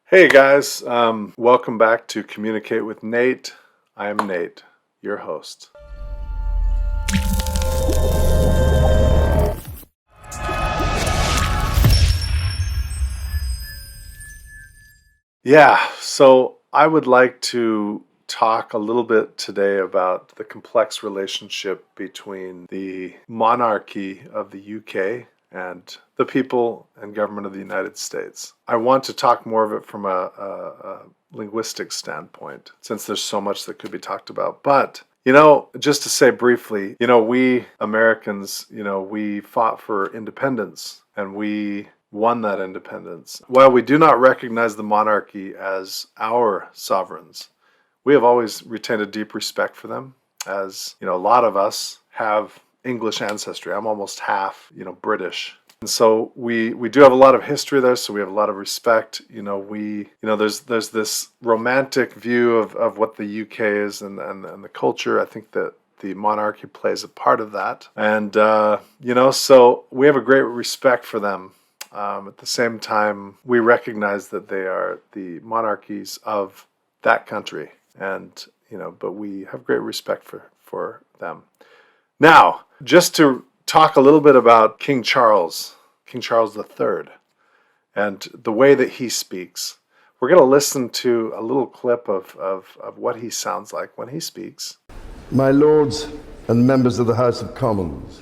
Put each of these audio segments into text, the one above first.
Hey guys, welcome back to Communicate with Nate. I am Nate, your host. Yeah, so I would like to talk a little bit today about the complex relationship between the monarchy of the UK and the people and government of the United States. I want to talk more of it from a linguistic standpoint, since there's so much that could be talked about. But just to say briefly, we Americans, we fought for independence and we won that independence. While we do not recognize the monarchy as our sovereigns, we have always retained a deep respect for them, as a lot of us have English ancestry. I'm almost half, British. And so we do have a lot of history there, so we have a lot of respect. There's this romantic view of what the UK is and the culture. I think that the monarchy plays a part of that. And, so we have a great respect for them. At the same time, we recognize that they are the monarchies of that country. And, but we have great respect for them. Now, just to talk a little bit about King Charles III, and the way that he speaks. We're going to listen to a little clip of what he sounds like when he speaks. My lords and members of the House of Commons,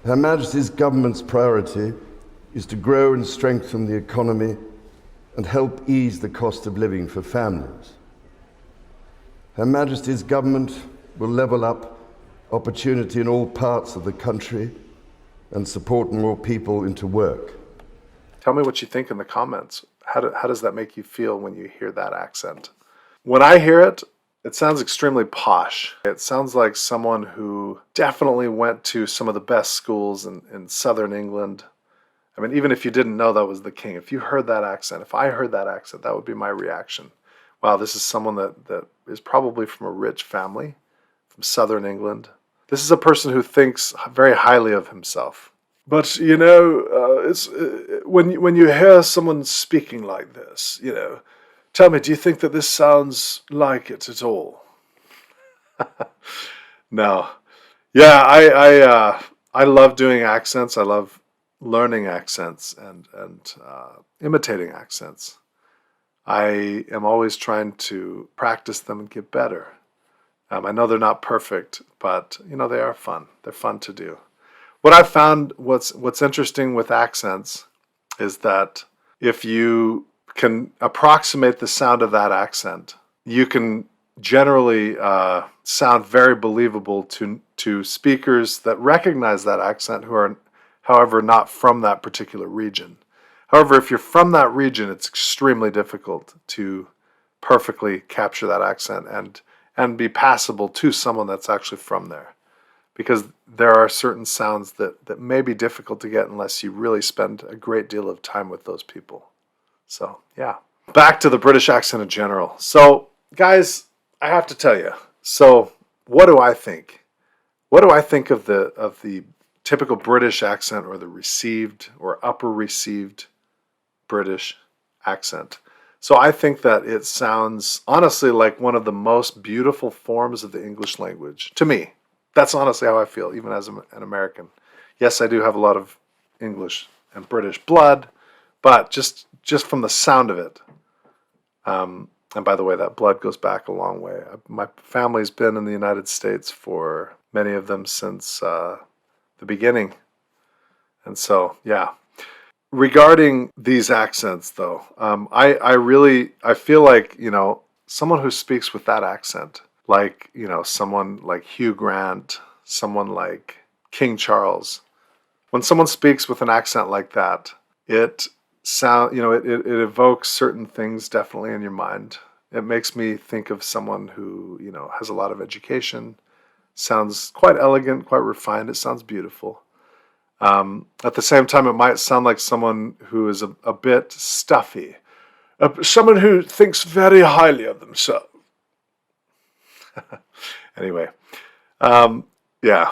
Her Majesty's government's priority is to grow and strengthen the economy and help ease the cost of living for families. Her Majesty's government will level up opportunity in all parts of the country and support more people into work. Tell me what you think in the comments. How does that make you feel when you hear that accent? When I hear it, it sounds extremely posh. It sounds like someone who definitely went to some of the best schools in southern England. I mean, even if you didn't know that was the king, if you heard that accent, if I heard that accent, that would be my reaction. Wow, this is someone that is probably from a rich family, from southern England. This is a person who thinks very highly of himself. But, it's when you hear someone speaking like this, tell me, do you think that this sounds like it at all? No. Yeah, I love doing accents. I love learning accents and imitating accents. I am always trying to practice them and get better. I know they're not perfect, but they are fun. They're fun to do. What I found, what's interesting with accents is that if you can approximate the sound of that accent, you can generally sound very believable to speakers that recognize that accent who are, however, not from that particular region. However, if you're from that region, it's extremely difficult to perfectly capture that accent and be passable to someone that's actually from there. Because there are certain sounds that may be difficult to get unless you really spend a great deal of time with those people. So, yeah. Back to the British accent in general. So, guys, I have to tell you. So, what do I think? What do I think of the typical British accent, or the received or upper received British accent? So I think that it sounds honestly like one of the most beautiful forms of the English language. To me, that's honestly how I feel, even as an American. Yes, I do have a lot of English and British blood, but just from the sound of it. And by the way, that blood goes back a long way. My family's been in the United States for many of them since the beginning. And so, yeah. Regarding these accents, though, I feel like, someone who speaks with that accent, like, someone like Hugh Grant, someone like King Charles, when someone speaks with an accent like that, it evokes certain things definitely in your mind. It makes me think of someone who, has a lot of education, sounds quite elegant, quite refined. It sounds beautiful. At the same time, it might sound like someone who is a bit stuffy, someone who thinks very highly of themselves. Anyway, yeah.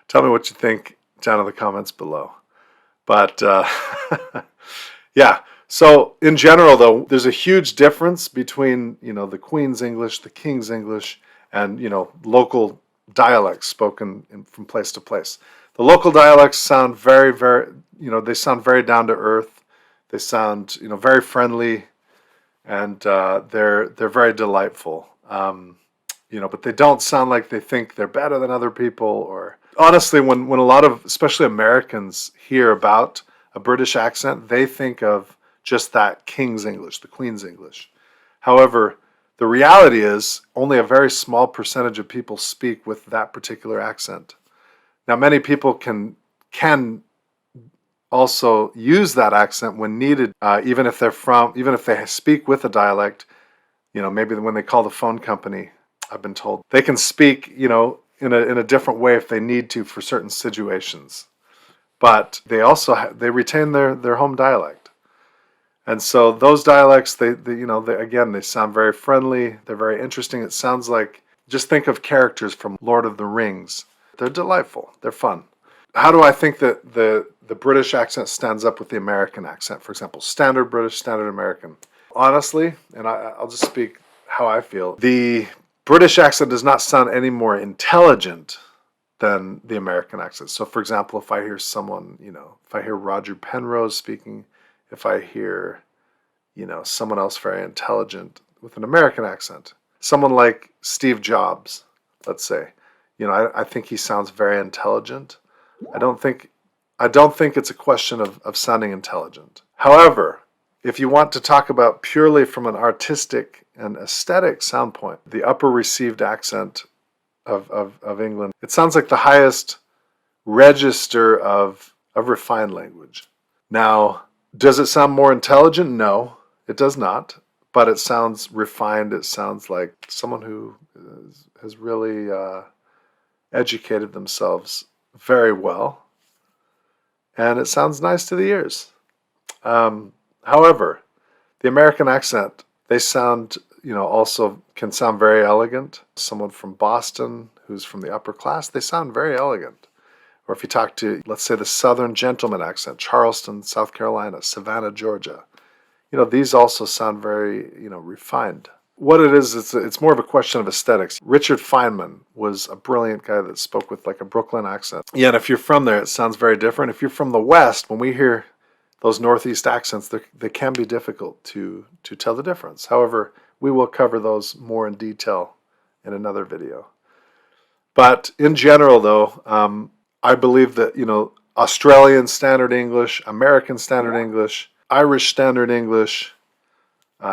Tell me what you think down in the comments below. But yeah, So in general, though, there's a huge difference between, the Queen's English, the King's English, and, local dialects spoken from place to place. The local dialects sound very, very, they sound very down to earth. They sound, very friendly, and they're very delightful. But they don't sound like they think they're better than other people. Or honestly, when a lot of, especially Americans, hear about a British accent, they think of just that King's English, the Queen's English. However, the reality is only a very small percentage of people speak with that particular accent. Now, many people can also use that accent when needed, even if they speak with a dialect. Maybe when they call the phone company, I've been told they can speak, in a different way if they need to for certain situations. But they also they retain their home dialect. And so those dialects, they sound very friendly. They're very interesting. It sounds like, just think of characters from Lord of the Rings. They're delightful. They're fun. How do I think that the British accent stands up with the American accent? For example, standard British, standard American. Honestly, and I'll just speak how I feel, the British accent does not sound any more intelligent than the American accent. So, for example, if I hear someone, if I hear Roger Penrose speaking, if I hear, someone else very intelligent with an American accent, someone like Steve Jobs, let's say, I think he sounds very intelligent. I don't think it's a question of sounding intelligent. However, if you want to talk about purely from an artistic and aesthetic sound point, the upper received accent of England, it sounds like the highest register of refined language. Now, does it sound more intelligent? No, it does not. But it sounds refined. It sounds like someone who has really educated themselves very well. And it sounds nice to the ears. However, the American accent, they sound, also can sound very elegant. Someone from Boston who's from the upper class, they sound very elegant. Or if you talk to, let's say, the Southern gentleman accent, Charleston, South Carolina, Savannah, Georgia, these also sound very, refined. What it is, it's more of a question of aesthetics. Richard Feynman was a brilliant guy that spoke with like a Brooklyn accent. Yeah, and if you're from there, it sounds very different. If you're from the West, when we hear those Northeast accents, they can be difficult to tell the difference. However, we will cover those more in detail in another video. But in general, though, I believe that, Australian Standard English, American Standard English, Irish Standard English,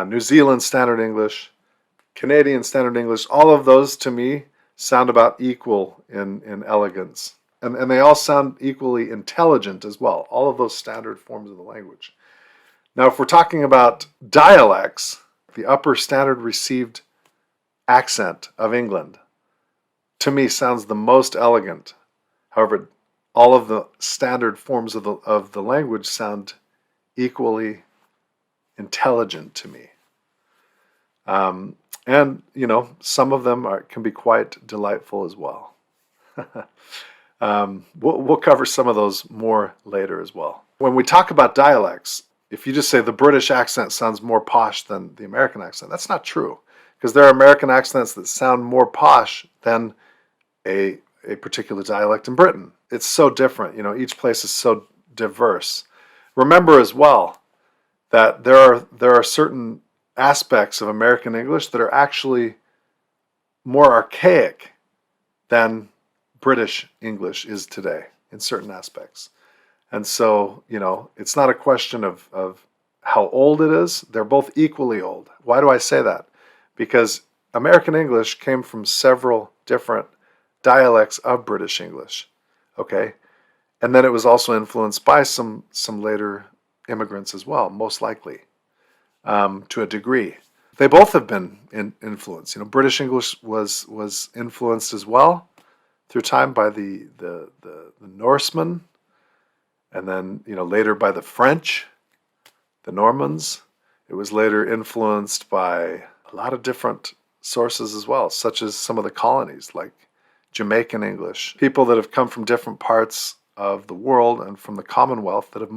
New Zealand Standard English, Canadian Standard English, all of those to me sound about equal in elegance. And they all sound equally intelligent as well, all of those standard forms of the language. Now, if we're talking about dialects, the upper standard received accent of England, to me, sounds the most elegant. However, all of the standard forms of the language sound equally intelligent to me. And, some of them can be quite delightful as well. We'll cover some of those more later as well. When we talk about dialects, if you just say the British accent sounds more posh than the American accent, that's not true. Because there are American accents that sound more posh than a particular dialect in Britain. It's so different. Each place is so diverse. Remember as well that there are certain aspects of American English that are actually more archaic than British English is today in certain aspects. And so, it's not a question of how old it is. They're both equally old. Why do I say that? Because American English came from several different dialects of British English, okay? And then it was also influenced by some later immigrants as well, most likely, to a degree. They both have been influenced. British English was influenced as well through time by the Norsemen, and then later by the French, the Normans. It was later influenced by a lot of different sources as well, such as some of the colonies, like Jamaican English. People that have come from different parts of the world and from the Commonwealth that have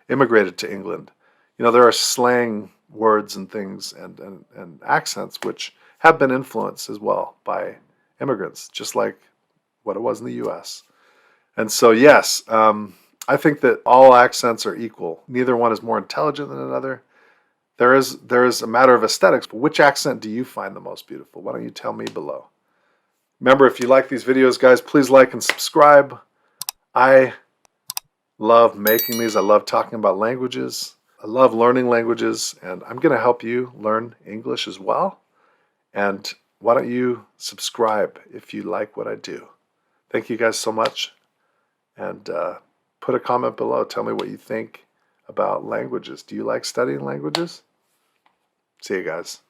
immigrated to England. there are slang words and things and accents which have been influenced as well by immigrants, just like what it was in the U.S. And so, yes, I think that all accents are equal. Neither one is more intelligent than another. There is a matter of aesthetics, but which accent do you find the most beautiful? Why don't you tell me below? Remember, if you like these videos, guys, please like and subscribe. I love making these. I love talking about languages. I love learning languages, and I'm going to help you learn English as well. And why don't you subscribe if you like what I do? Thank you guys so much. And put a comment below. Tell me what you think about languages. Do you like studying languages? See you guys.